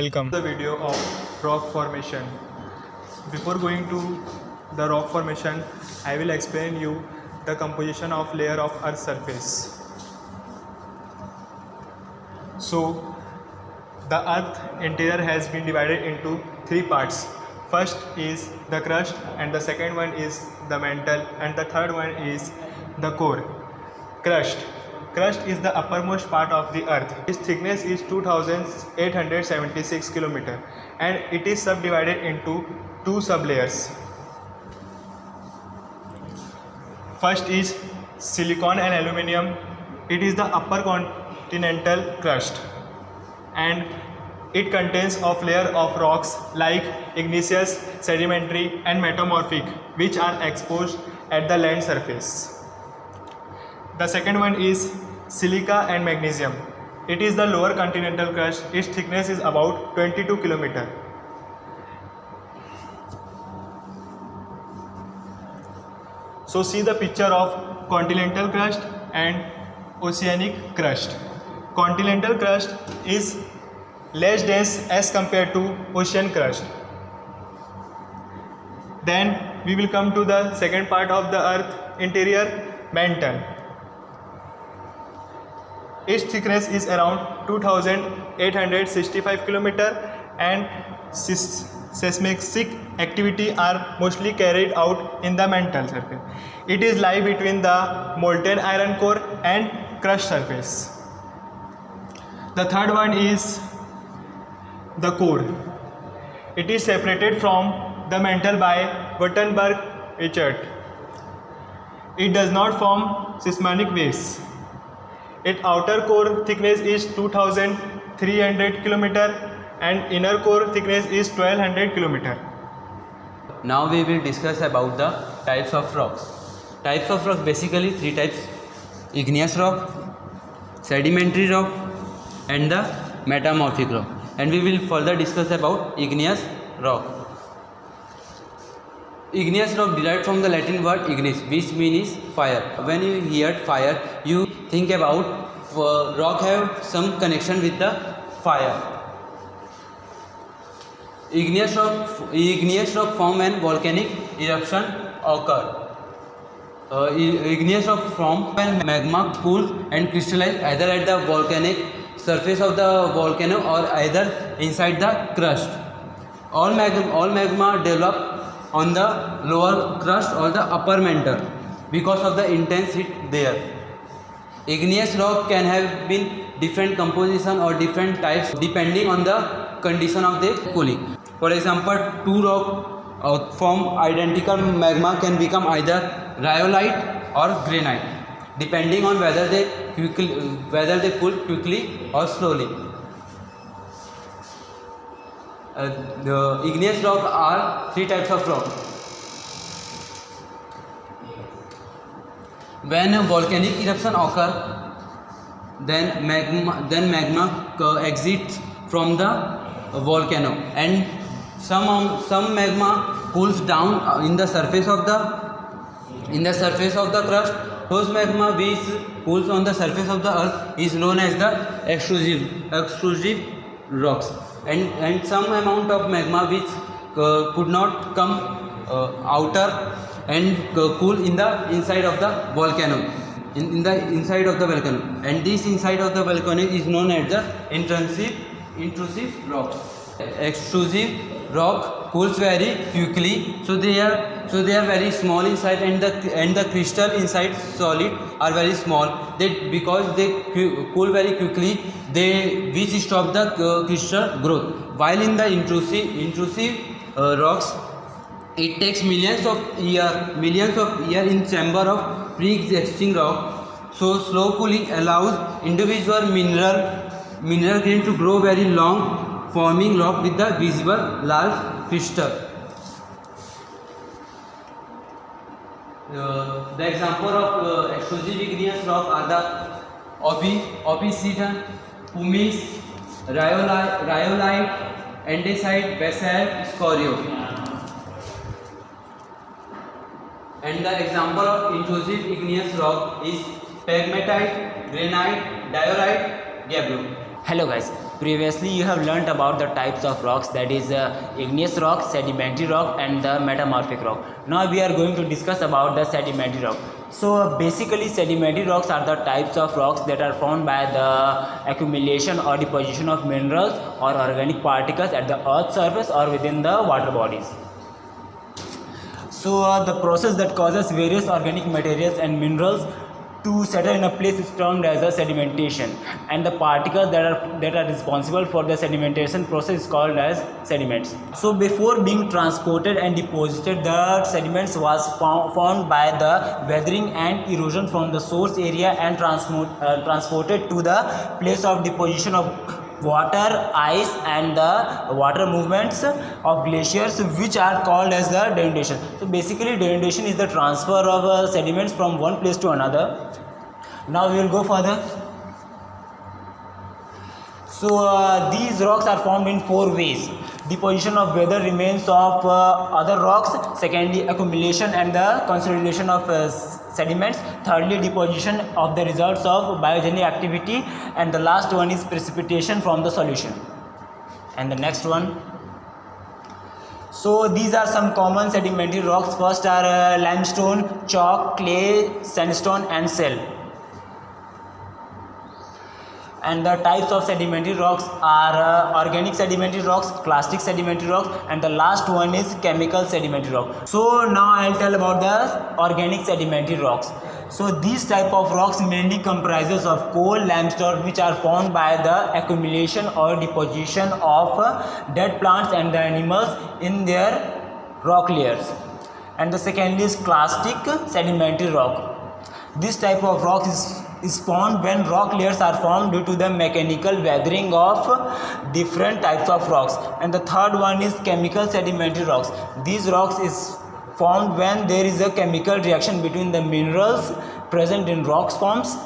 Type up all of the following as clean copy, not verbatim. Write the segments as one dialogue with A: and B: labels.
A: Welcome.
B: The video of rock formation. Before going to the rock formation, I will explain you the composition of layer of Earth's surface. So, the Earth interior has been divided into three parts. First is the crust, and the second one is the mantle, and the third one is the core. Crust. Crust is the uppermost part of the earth. Its thickness is 2876 km and it is subdivided into two sublayers. First is silicon and aluminium. It is the upper continental crust and it contains of layer of rocks like igneous, sedimentary and metamorphic, which are exposed at the land surface. The second one is silica and magnesium. It is the lower continental crust. Its thickness is about 22 km. So see the picture of continental crust and oceanic crust. Continental crust is less dense as compared to ocean crust. Then we will come to the second part of the earth interior, mantle. Its thickness is around 2865 km and seismic activity are mostly carried out in the mantle surface. It is lie between the molten iron core and crust surface. The third one is the core. It is separated from the mantle by Württemberg-Reichert. It does not form seismic waves. Its outer core thickness is 2300 km and inner core thickness is 1200 km.
C: Now we will discuss about the types of rocks. Types of rock, basically three types: igneous rock, sedimentary rock and the metamorphic rock. And we will further discuss about igneous rock. Igneous rock derived from the Latin word ignis, which means fire. When you hear fire, you think about rock have some connection with the fire. Igneous rock form when volcanic eruption occur. Igneous rock form when magma cools and crystallize either at the volcanic surface of the volcano or either inside the crust. All magma develop on the lower crust or the upper mantle because of the intense heat there. Igneous rock can have been different composition or different types depending on the condition of the cooling. For example, two rock from identical magma can become either rhyolite or granite depending on whether they cool quickly or slowly. The igneous rock are three types of rock. When a volcanic eruption occurs, then magma exits from the volcano, and some magma cools down in the surface of the crust. Those magma which cools on the surface of the earth is known as the extrusive rocks. And some amount of magma which could not come outer and cool in the inside of the volcano, in the inside of the volcano, and this inside of the volcano is known as the intrusive rock. Extrusive rock cools very quickly, so they are very small inside, and the crystal inside solid are very small. Because they cool very quickly, which stop the crystal growth. While in the intrusive rocks, it takes millions of years in chamber of pre-existing rock. So slow cooling allows individual mineral grain to grow very long, forming rock with the visible large crystal. The example of extrusive igneous rock are the ophidian, pumice, rhyolite, andesite, basalt, scoria. And the example of intrusive igneous rock is pegmatite, granite, diorite, gabbro.
A: Hello guys, previously you have learnt about the types of rocks, that is igneous rock, sedimentary rock and the metamorphic rock. Now we are going to discuss about the sedimentary rock. So basically sedimentary rocks are the types of rocks that are formed by the accumulation or deposition of minerals or organic particles at the earth's surface or within the water bodies. So the process that causes various organic materials and minerals to settle in a place is termed as a sedimentation, and the particles that are responsible for the sedimentation process is called as sediments. So before being transported and deposited, the sediments was formed by the weathering and erosion from the source area and transported to the place of deposition of water, ice and the water movements of glaciers, which are called as the denudation. So basically denudation is the transfer of sediments from one place to another. Now we will go further. So these rocks are formed in 4 ways: deposition of weather remains of other rocks, secondly accumulation and the consolidation of sediments, thirdly deposition of the results of biogenic activity, and the last one is precipitation from the solution. And the next one, so these are some common sedimentary rocks. First are limestone, chalk, clay, sandstone and shale. And the types of sedimentary rocks are organic sedimentary rocks, clastic sedimentary rocks, and the last one is chemical sedimentary rock. So now I'll tell about the organic sedimentary rocks. So these type of rocks mainly comprises of coal, limestone, which are formed by the accumulation or deposition of dead plants and the animals in their rock layers. And the second is clastic sedimentary rock. This type of rock is formed when rock layers are formed due to the mechanical weathering of different types of rocks. And the third one is chemical sedimentary rocks. These rocks is formed when there is a chemical reaction between the minerals present in rocks forms,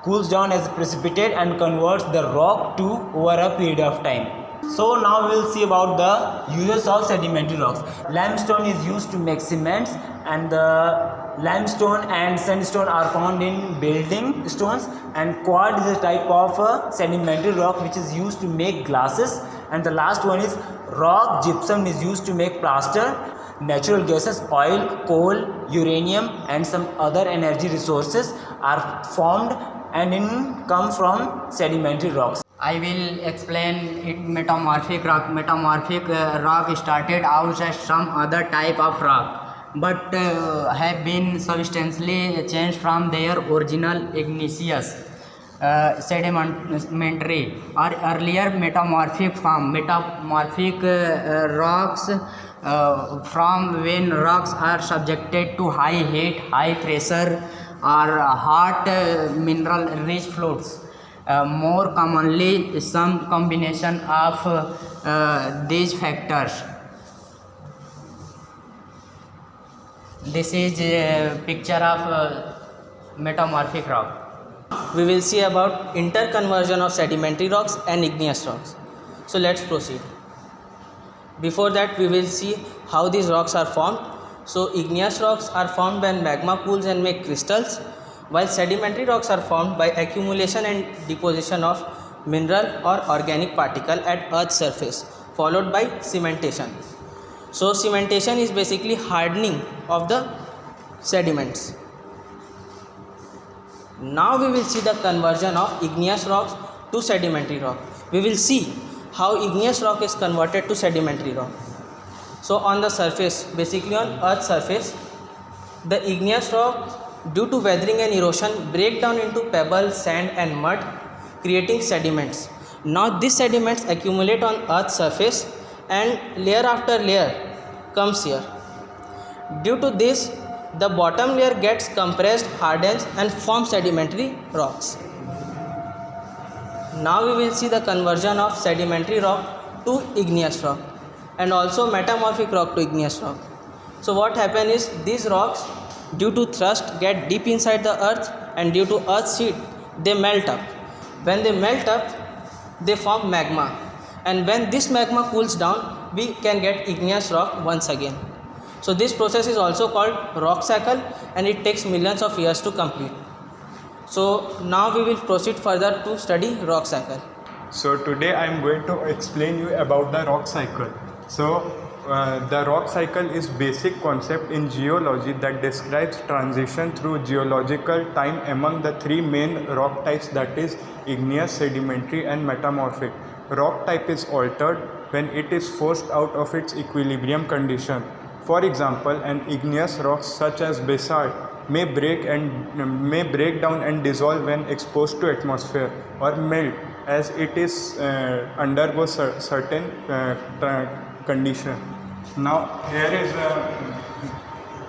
A: cools down as precipitate and converts the rock to over a period of time. So now we will see about the uses of sedimentary rocks. Limestone is used to make cements, and the limestone and sandstone are found in building stones, and quartz is a type of sedimentary rock which is used to make glasses, and the last one is rock gypsum is used to make plaster. Natural gases, oil, coal, uranium and some other energy resources are formed and come from sedimentary rocks.
D: I will explain it. Metamorphic rock. Metamorphic rock started out as some other type of rock, but have been substantially changed from their original igneous sedimentary or earlier metamorphic form. Metamorphic rocks from when rocks are subjected to high heat, high pressure or hot mineral rich fluids. More commonly some combination of these factors. This is a picture of metamorphic rock.
E: We will see about interconversion of sedimentary rocks and igneous rocks. So let's proceed. Before that, we will see how these rocks are formed. So igneous rocks are formed when magma cools and make crystals, while sedimentary rocks are formed by accumulation and deposition of mineral or organic particle at Earth's surface, followed by cementation. So cementation is basically hardening of the sediments. Now we will see the conversion of igneous rocks to sedimentary rock. We will see how igneous rock is converted to sedimentary rock. So on the surface, basically on Earth's surface, the igneous rock, due to weathering and erosion, break down into pebbles, sand and mud, creating sediments. Now these sediments accumulate on Earth's surface and layer after layer comes here. Due to this, the bottom layer gets compressed, hardens and forms sedimentary rocks. Now we will see the conversion of sedimentary rock to igneous rock and also metamorphic rock to igneous rock. So what happens is these rocks, due to thrust, get deep inside the earth, and due to earth's heat they melt up. When they melt up, they form magma, and when this magma cools down, we can get igneous rock once again. So this process is also called rock cycle, and it takes millions of years to complete. So now we will proceed further to study rock cycle.
B: So today I am going to explain you about the rock cycle. So the rock cycle is basic concept in geology that describes transition through geological time among the three main rock types, that is igneous, sedimentary and metamorphic. Rock type is altered when it is forced out of its equilibrium condition. For example, an igneous rock such as basalt may break down and dissolve when exposed to atmosphere, or melt as it is undergoes certain condition. Now here is a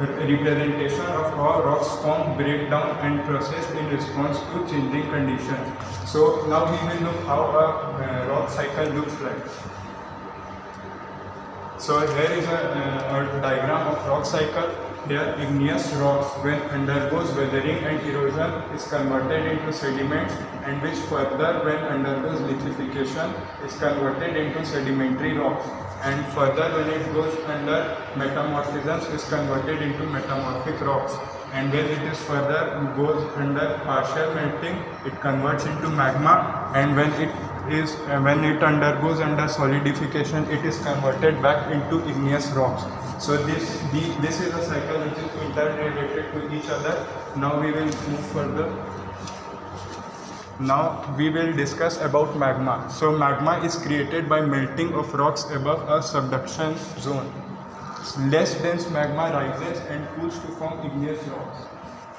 B: representation of how rocks form, break down and processed in response to changing conditions. So now we will look how a rock cycle looks like. So here is a diagram of rock cycle. Here igneous rocks, when undergoes weathering and erosion, is converted into sediments, and which further when undergoes lithification is converted into sedimentary rocks, and further when it goes under metamorphism is converted into metamorphic rocks, and when it is further goes under partial melting it converts into magma, and when it undergoes under solidification it is converted back into igneous rocks. So this is a cycle which is interrelated to each other. Now we will move further. Now we will discuss about magma. So magma is created by melting of rocks above a subduction zone. Less dense magma rises and cools to form igneous rocks.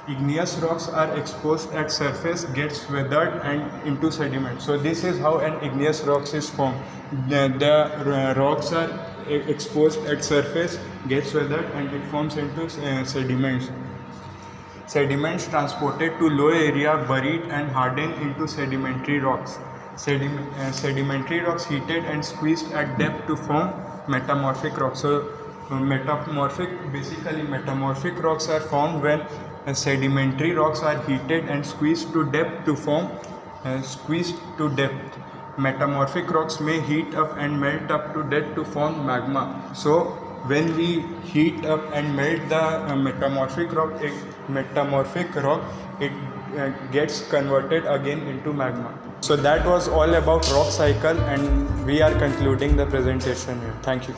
B: Igneous rocks are exposed at surface, gets weathered and into sediment. So this is how an igneous rock is formed. The rocks are exposed at surface, gets weathered and it forms into sediments. Sediments transported to low area, buried and hardened into sedimentary rocks. Sedimentary rocks heated and squeezed at depth to form metamorphic rocks. So metamorphic rocks are formed when sedimentary rocks are heated and squeezed to depth to form Metamorphic rocks may heat up and melt up to depth to form magma. So when we heat up and melt the metamorphic rock, it gets converted again into magma. So that was all about rock cycle, and we are concluding the presentation here. Thank you.